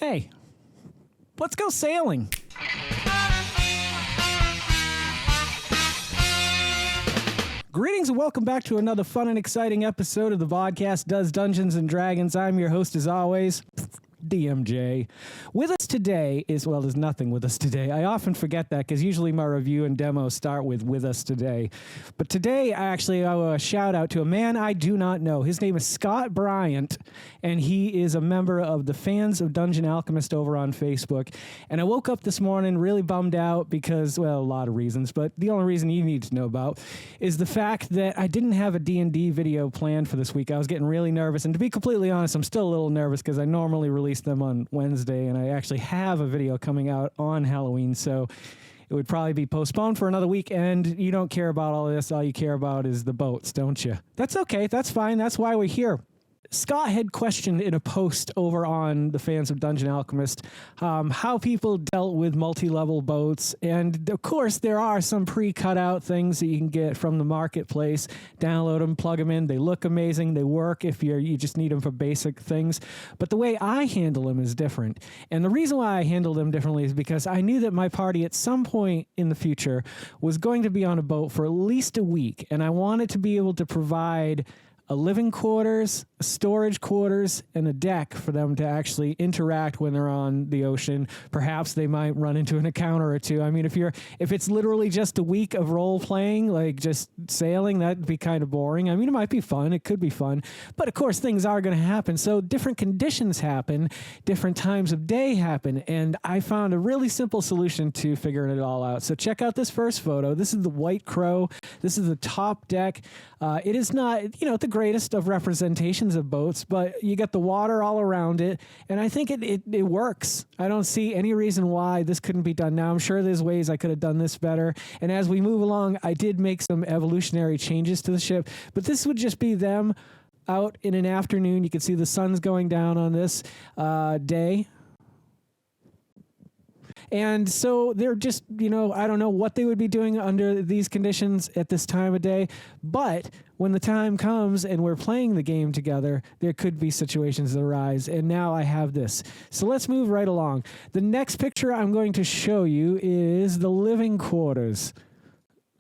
Hey, let's go sailing. Greetings and welcome back to another fun and exciting episode of the Vodkast Does Dungeons and Dragons. I'm your host as always, DMJ. With us today is, well, there's nothing with us today. I often forget that because usually my review and demo start with us today. But today, I owe a shout out to a man I do not know. His name is Scott Bryant, and he is a member of the Fans of Dungeon Alchemist over on Facebook. And I woke up this morning really bummed out because, well, a lot of reasons, but the only reason you need to know about is the fact that I didn't have a D&D video planned for this week. I was getting really nervous, and to be completely honest, I'm still a little nervous because I normally release them on Wednesday, and I actually have a video coming out on Halloween, so it would probably be postponed for another week. And you don't care about all this. All you care about is the boats, don't you? That's okay. That's fine. That's why we're here. Scott had questioned in a post over on the Fans of Dungeon Alchemist how people dealt with multi-level boats. And of course, there are some pre-cut out things that you can get from the marketplace. Download them, plug them in. They look amazing. They work if you just need them for basic things. But the way I handle them is different. And the reason why I handle them differently is because I knew that my party at some point in the future was going to be on a boat for at least a week. And I wanted to be able to provide a living quarters, a storage quarters, and a deck for them to actually interact when they're on the ocean. Perhaps they might run into an encounter or two. I mean, if it's literally just a week of role playing, like just sailing, that'd be kind of boring. I mean, it might be fun. It could be fun. But of course, things are going to happen. So different conditions happen, different times of day happen. And I found a really simple solution to figuring it all out. So check out this first photo. This is the White Crow. This is the top deck. It is not, the greatest of representations of boats, but you got the water all around it, and I think it works. I don't see any reason why this couldn't be done now. I'm sure there's ways I could have done this better, and as we move along, I did make some evolutionary changes to the ship, but this would just be them out in an afternoon. You can see the sun's going down on this day. And so they're just, I don't know what they would be doing under these conditions at this time of day. But when the time comes and we're playing the game together, there could be situations that arise. And now I have this. So let's move right along. The next picture I'm going to show you is the living quarters.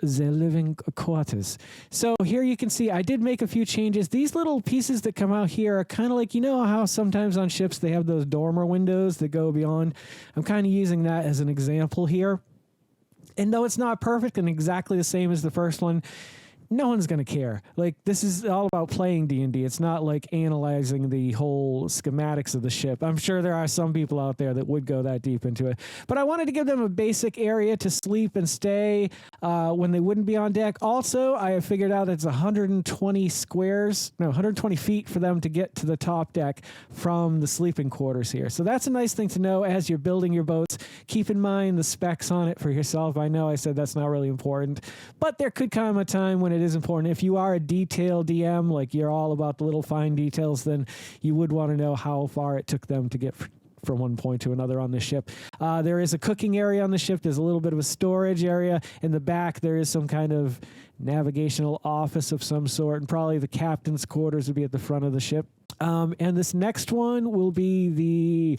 The living quarters. So here you can see I did make a few changes. These little pieces that come out here are kind of like, how sometimes on ships they have those dormer windows that go beyond. I'm kind of using that as an example here. And though it's not perfect and exactly the same as the first one, no one's going to care. Like, this is all about playing D&D. It's not like analyzing the whole schematics of the ship. I'm sure there are some people out there that would go that deep into it. But I wanted to give them a basic area to sleep and stay when they wouldn't be on deck. Also, I have figured out it's 120 feet for them to get to the top deck from the sleeping quarters here. So that's a nice thing to know as you're building your boats. Keep in mind the specs on it for yourself. I know I said that's not really important, but there could come a time when it is important. If you are a detail DM, like you're all about the little fine details, then you would want to know how far it took them to get from one point to another on the ship. There is a cooking area on the ship. There's a little bit of a storage area. In the back, there is some kind of navigational office of some sort, and probably the captain's quarters would be at the front of the ship. And this next one will be the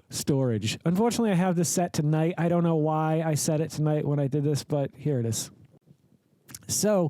storage. Unfortunately, I have this set tonight. I don't know why I set it tonight when I did this, but here it is. So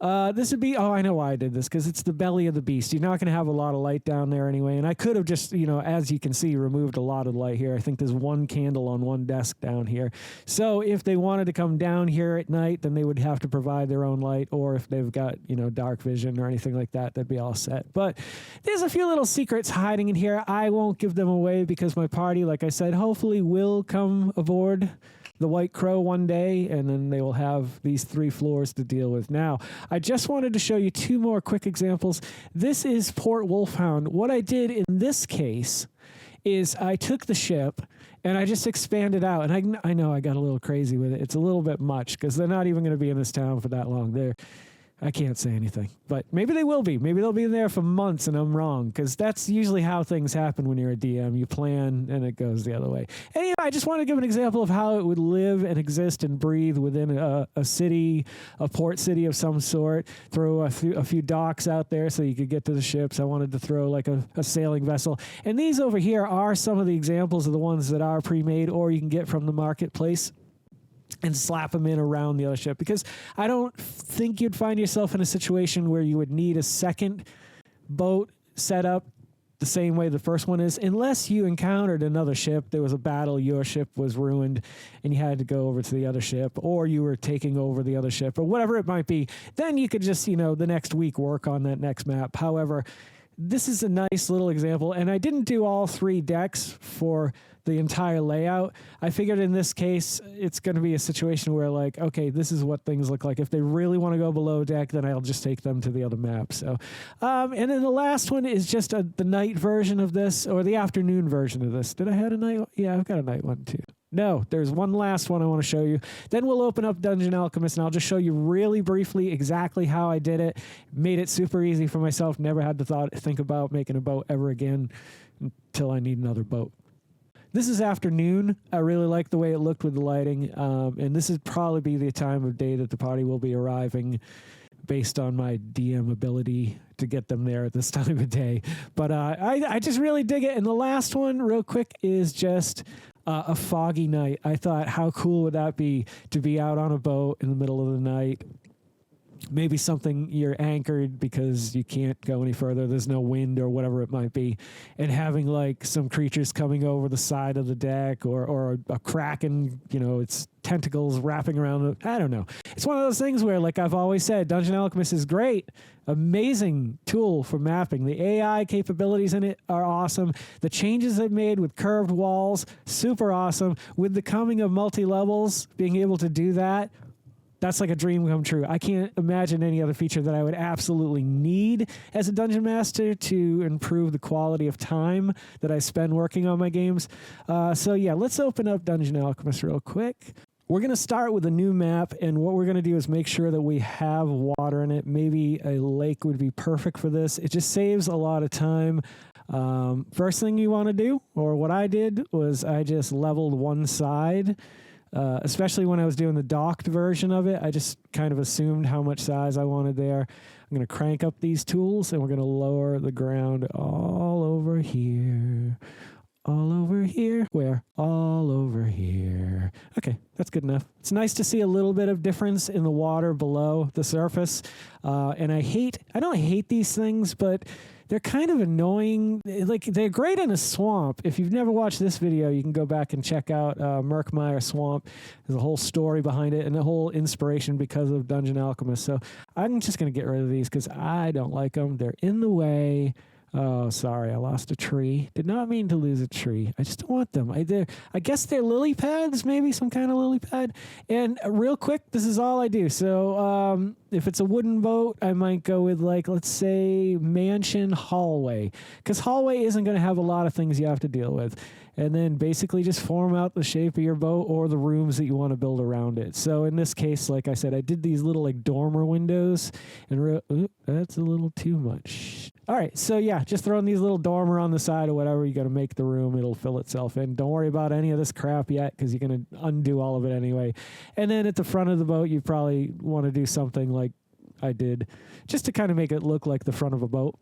this would be, I know why I did this, because it's the belly of the beast. You're not going to have a lot of light down there anyway, and I could have just, as you can see, removed a lot of light here. I think there's one candle on one desk down here. So if they wanted to come down here at night, then they would have to provide their own light, or if they've got, dark vision or anything like that, that'd be all set. But there's a few little secrets hiding in here. I won't give them away because my party, like I said, hopefully will come aboard the White Crow one day, and then they will have these 3 floors to deal with. Now, I just wanted to show you 2 more quick examples. This is Port Wolfhound. What I did in this case is I took the ship and I just expanded out. And I know I got a little crazy with it. It's a little bit much because they're not even going to be in this town for that long. I can't say anything, but maybe they will be. Maybe they'll be there for months and I'm wrong, because that's usually how things happen when you're a DM. You plan and it goes the other way. Anyway, I just want to give an example of how it would live and exist and breathe within a city, a port city of some sort. Throw a few docks out there so you could get to the ships. I wanted to throw like a sailing vessel. And these over here are some of the examples of the ones that are pre-made or you can get from the marketplace and slap them in around the other ship, because I don't think you'd find yourself in a situation where you would need a second boat set up the same way the first one is, unless you encountered another ship, there was a battle, your ship was ruined, and you had to go over to the other ship, or you were taking over the other ship, or whatever it might be. Then you could just, the next week work on that next map. However, this is a nice little example, and I didn't do all 3 decks for the entire layout. I figured in this case, it's going to be a situation where like, okay, this is what things look like. If they really want to go below deck, then I'll just take them to the other map. So, and then the last one is just the night version of this, or the afternoon version of this. Did I have a night? Yeah, I've got a night one too. No, there's one last one I want to show you. Then we'll open up Dungeon Alchemist, and I'll just show you really briefly exactly how I did it. Made it super easy for myself. Never had to think about making a boat ever again until I need another boat. This is afternoon. I really like the way it looked with the lighting, and this is probably be the time of day that the party will be arriving based on my DM ability to get them there at this time of day. But I just really dig it. And the last one, real quick, is just a foggy night. I thought, how cool would that be to be out on a boat in the middle of the night? Maybe something you're anchored because you can't go any further. There's no wind or whatever it might be. And having like some creatures coming over the side of the deck or a kraken, its tentacles wrapping around. I don't know. It's one of those things where, like I've always said, Dungeon Alchemist is great. Amazing tool for mapping. The AI capabilities in it are awesome. The changes they've made with curved walls, super awesome. With the coming of multi-levels, being able to do that, that's like a dream come true. I can't imagine any other feature that I would absolutely need as a dungeon master to improve the quality of time that I spend working on my games. So yeah, let's open up Dungeon Alchemist real quick. We're going to start with a new map, and what we're going to do is make sure that we have water in it. Maybe a lake would be perfect for this. It just saves a lot of time. First thing you want to do, or what I did, was I just leveled one side. Especially when I was doing the docked version of it, I just kind of assumed how much size I wanted there. I'm going to crank up these tools, and we're going to lower the ground all over here. All over here. Where? All over here. Okay, that's good enough. It's nice to see a little bit of difference in the water below the surface. And I don't hate these things, but they're kind of annoying. Like, they're great in a swamp. If you've never watched this video, you can go back and check out Murkmire Swamp. There's a whole story behind it and a whole inspiration because of Dungeon Alchemist. So I'm just going to get rid of these because I don't like them. They're in the way. Oh, sorry, I lost a tree. Did not mean to lose a tree. I just don't want them. I guess they're lily pads, maybe some kind of lily pad. And real quick, this is all I do. So if it's a wooden boat, I might go with, like, let's say mansion hallway, because hallway isn't going to have a lot of things you have to deal with. And then basically just form out the shape of your boat or the rooms that you want to build around it. So in this case, like I said, I did these little like dormer windows, and that's a little too much. All right, so yeah, just throwing these little dormer on the side or whatever, you got to make the room, it'll fill itself in. Don't worry about any of this crap yet, because you're going to undo all of it anyway. And then at the front of the boat, you probably want to do something like I did, just to kind of make it look like the front of a boat.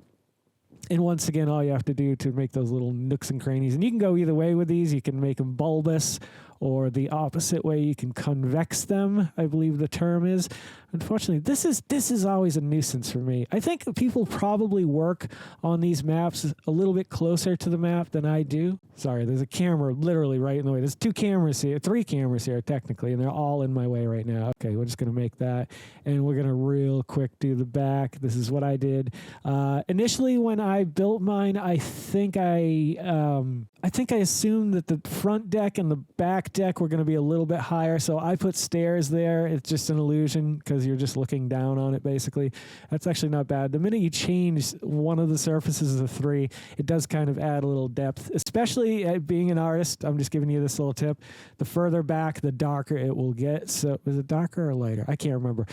And once again, all you have to do to make those little nooks and crannies, and you can go either way with these. You can make them bulbous, or the opposite way, you can convex them, I believe the term is. Unfortunately, this is always a nuisance for me. I think people probably work on these maps a little bit closer to the map than I do. Sorry, there's a camera literally right in the way. There's 3 cameras here technically, and they're all in my way right now. Okay, we're just going to make that, and we're going to real quick do the back. This is what I did. Initially, when I built mine, I think I assumed that the front deck and the back deck were going to be a little bit higher, so I put stairs there. It's just an illusion because you're just looking down on it, basically. That's actually not bad. The minute you change one of the surfaces to 3, it does kind of add a little depth, especially being an artist. I'm just giving you this little tip. The further back, the darker it will get. So is it darker or lighter? I can't remember.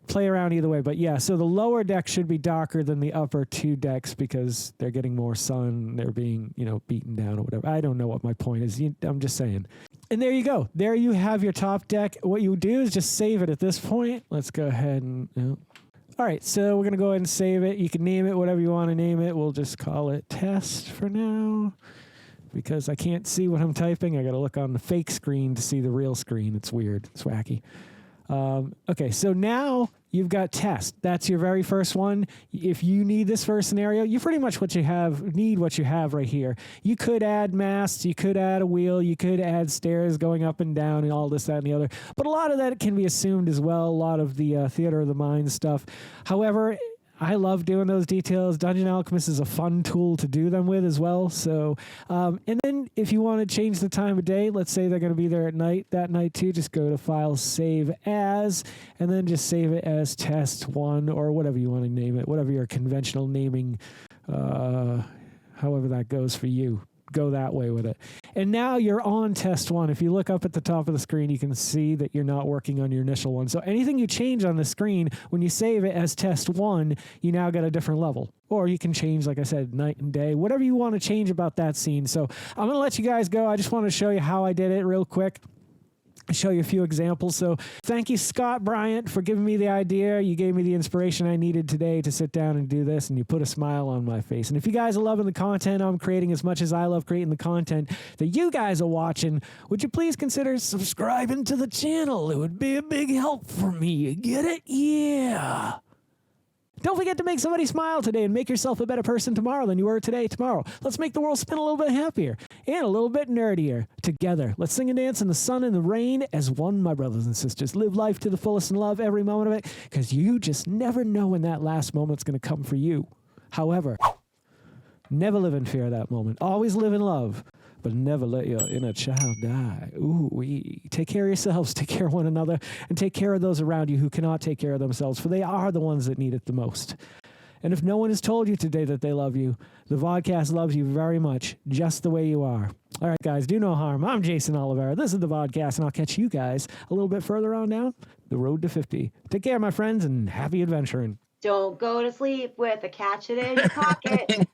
play around either way. But yeah, so the lower deck should be darker than the upper two decks because they're getting more sun. They're being, beaten down or whatever. I don't know what my point is. I'm just saying. And there you go. There you have your top deck. What you do is just save it at this point. Let's go ahead and... All right, so we're going to go ahead and save it. You can name it whatever you want to name it. We'll just call it test for now because I can't see what I'm typing. I got to look on the fake screen to see the real screen. It's weird. It's wacky. Okay, so now you've got test. That's your very first one. If you need this first scenario, you pretty much need what you have right here. You could add masts, you could add a wheel, you could add stairs going up and down and all this, that, and the other. But a lot of that can be assumed as well, a lot of the theater of the mind stuff. However, I love doing those details. Dungeon Alchemist is a fun tool to do them with as well. So, and then if you want to change the time of day, let's say they're going to be there at night, that night too, just go to File, Save As, and then just save it as Test 1 or whatever you want to name it, whatever your conventional naming, however that goes for you. Go that way with it. And now you're on test 1. If you look up at the top of the screen, you can see that you're not working on your initial one. So anything you change on the screen, when you save it as test 1, you now get a different level. Or you can change, like I said, night and day, whatever you want to change about that scene. So I'm going to let you guys go. I just want to show you how I did it real quick. Show you a few examples. So thank you, Scott Bryant, for giving me the idea. You gave me the inspiration I needed today to sit down and do this, and you put a smile on my face. And if you guys are loving the content I'm creating as much as I love creating the content that you guys are watching, would you please consider subscribing to the channel? It would be a big help for me. You get it? Yeah. Don't forget to make somebody smile today and make yourself a better person tomorrow than you were tomorrow. Let's make the world spin a little bit happier and a little bit nerdier together. Let's sing and dance in the sun and the rain as one, my brothers and sisters. Live life to the fullest and love every moment of it because you just never know when that last moment's going to come for you. However, never live in fear of that moment. Always live in love, but never let your inner child die. Take care of yourselves, take care of one another, and take care of those around you who cannot take care of themselves, for they are the ones that need it the most. And if no one has told you today that they love you, the Vodkast loves you very much, just the way you are. All right, guys, do no harm. I'm Geycen Oliveira. This is the Vodkast, and I'll catch you guys a little bit further on down the road to 50. Take care, my friends, and happy adventuring. Don't go to sleep with a catch it in your pocket.